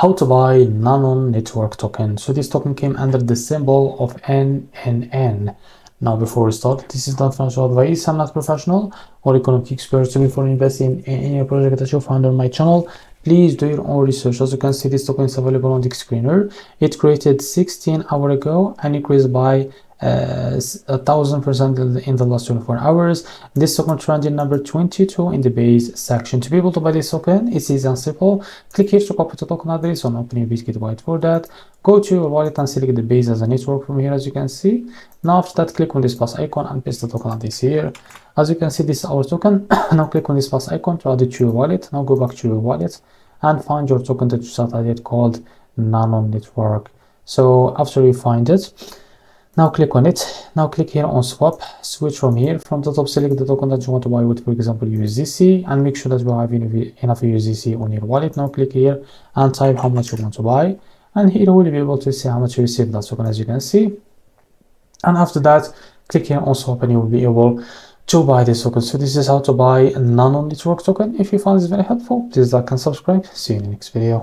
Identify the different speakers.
Speaker 1: How to buy Nanon network token. So this token came under the symbol of NNN. Now before we start, this is not financial advice. I'm not professional or economic expert. So before investing in any project that you find on my channel, please do your own research. As you can see, this token is available on the screener. It created 16 hours ago and increased by 1000% in the last 24 hours. This token trending number 22 in the base section. To be able to buy this token, it's easy and simple. Click here to copy the token address on opening Bitget wallet. For that, go to your wallet and select the base as a network from here, as you can see. Now after that, click on this plus icon and paste the token address here. As you can see, this is our token. Now click on this plus icon to add it to your wallet. Now go back to your wallet and find your token that you set added called Nanon network. So after you find it, now click on it. Now click here on swap, switch from here. From the top, select the token that you want to buy with, for example, USDC, and make sure that you have enough USDC on your wallet. Now click here and type how much you want to buy, and here you will be able to see how much you receive that token, as you can see. And after that, click here on swap and you will be able to buy this token. So this is how to buy a Nanon network token. If you found this very helpful, please like and subscribe. See you in the next video.